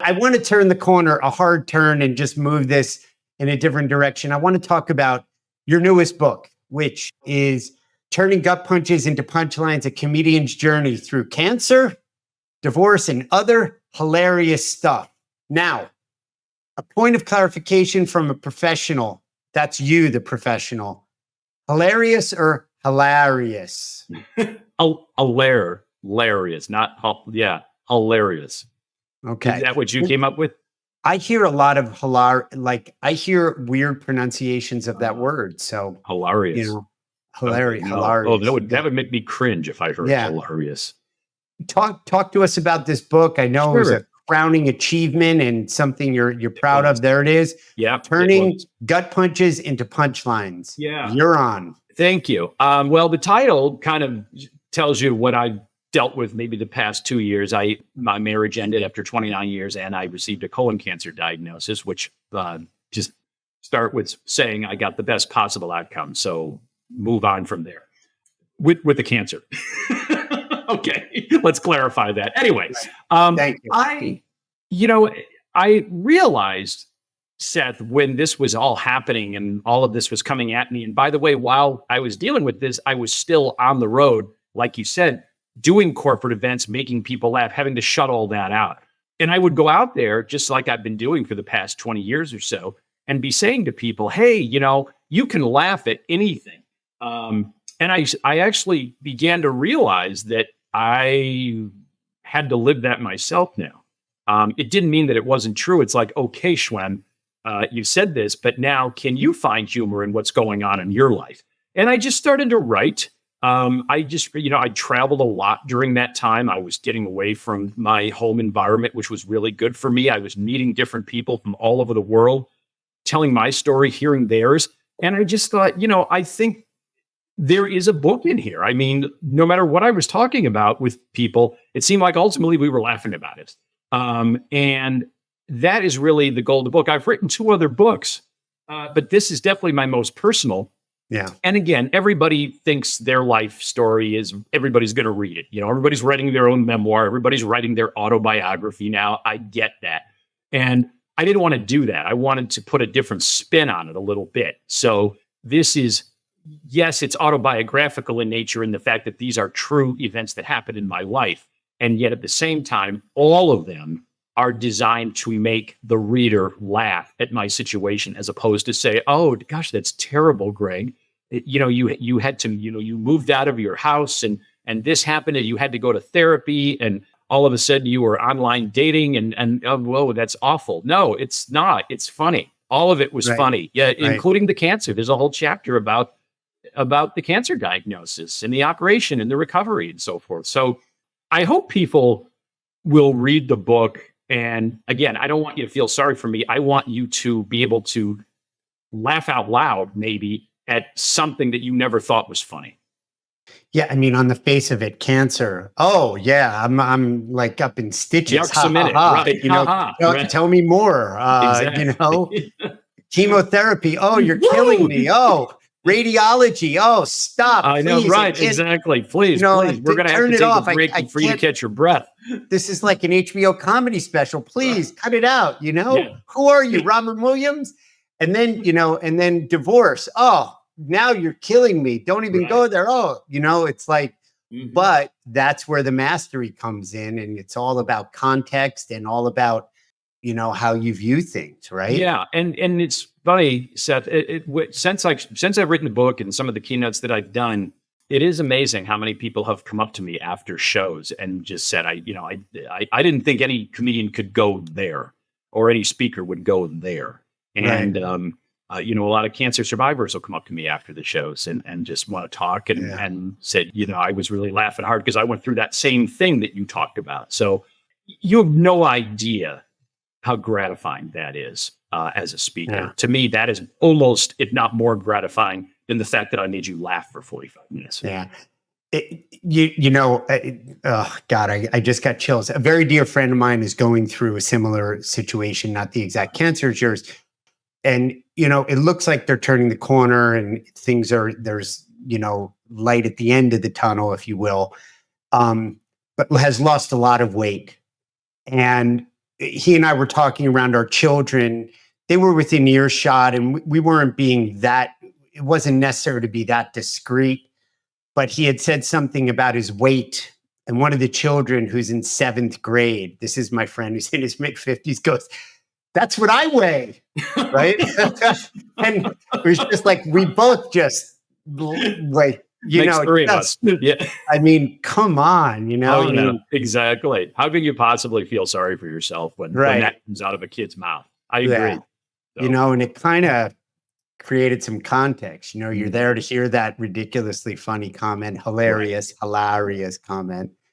I want to turn the corner, a hard turn, and just move this in a different direction. I want to talk about your newest book, which is Turning Gut Punches into Punchlines, a comedian's journey through cancer, divorce, and other hilarious stuff. Now, a point of clarification from a professional. That's you, the professional. Hilarious or hilarious? Hilarious, not, hilarious. Okay. Is that what you came up with? I hear a lot of I hear weird pronunciations of that word. So hilarious. Hilarious. No. Hilarious. Oh, that would make me cringe if I heard hilarious. Talk to us about this book. I know it was a crowning achievement and something you're proud of. There it is. Yeah. Turning gut punches into punchlines. Yeah. You're on. Thank you. Well, the title kind of tells you what I dealt with maybe the past 2 years. My marriage ended after 29 years and I received a colon cancer diagnosis, which just start with saying I got the best possible outcome. So move on from there with the cancer. Okay, let's clarify that. Anyways, thank you. I realized, Seth, when this was all happening and all of this was coming at me, and by the way, while I was dealing with this, I was still on the road, like you said, doing corporate events, making people laugh, having to shut all that out. And I would go out there, just like I've been doing for the past 20 years or so, and be saying to people, hey, you can laugh at anything. And I actually began to realize that I had to live that myself now. It didn't mean that it wasn't true. It's like, okay, Schwem, you said this, but now can you find humor in what's going on in your life? And I just started to write. I traveled a lot during that time. I was getting away from my home environment, which was really good for me. I was meeting different people from all over the world, telling my story, hearing theirs. And I just thought, I think there is a book in here. I mean, no matter what I was talking about with people, it seemed like ultimately we were laughing about it. And that is really the goal of the book. I've written 2 other books, but this is definitely my most personal. Yeah. And again, everybody thinks their life story is, everybody's going to read it. Everybody's writing their own memoir. Everybody's writing their autobiography now. I get that. And I didn't want to do that. I wanted to put a different spin on it a little bit. So this is, yes, it's autobiographical in nature in the fact that these are true events that happened in my life. And yet at the same time, all of them are designed to make the reader laugh at my situation, as opposed to say, oh, gosh, that's terrible, Greg. You had to, you moved out of your house and this happened and you had to go to therapy and all of a sudden you were online dating and whoa, that's awful. No, it's not. It's funny. All of it was funny. Yeah, including the cancer. There's a whole chapter about the cancer diagnosis and the operation and the recovery and so forth. So I hope people will read the book. And again, I don't want you to feel sorry for me. I want you to be able to laugh out loud, maybe, at something that you never thought was funny. Yeah, I mean, on the face of it, cancer. Oh, yeah, I'm like up in stitches. Yucks a minute, right? Tell me more. Exactly. Chemotherapy. Oh, you're killing me. Oh, radiology. Oh, stop. I know, please. right? Exactly. Please. We're going to have to take a break for you to catch your breath. This is like an HBO comedy special. Please cut it out. Who are you, Robin Williams? And then, and then divorce. Oh, now you're killing me. Don't even go there. Oh, it's like, but that's where the mastery comes in. And it's all about context and all about, how you view things. Right. Yeah. And it's funny, Seth, since I've written the book and some of the keynotes that I've done, it is amazing how many people have come up to me after shows and just said, I didn't think any comedian could go there or any speaker would go there. And, a lot of cancer survivors will come up to me after the shows and just want to talk and said, I was really laughing hard because I went through that same thing that you talked about. So you have no idea how gratifying that is as a speaker. Yeah. To me, that is almost, if not more gratifying than the fact that I made you laugh for 45 minutes. Yeah. God, I just got chills. A very dear friend of mine is going through a similar situation, not the exact cancer as yours. And, it looks like they're turning the corner and there's, light at the end of the tunnel, if you will, but has lost a lot of weight. And he and I were talking around our children. They were within earshot, and we weren't being that, it wasn't necessary to be that discreet, but he had said something about his weight. And one of the children, who's in 7th grade, this is my friend who's in his mid-50s, goes, "That's what I weigh," right? And it was just like, we both just, like, Makes three of us. Yeah. I mean, come on, Oh, yeah, exactly. How can you possibly feel sorry for yourself when that comes out of a kid's mouth? I agree. Yeah. So. And it kind of created some context. You're there to hear that ridiculously funny comment, hilarious comment.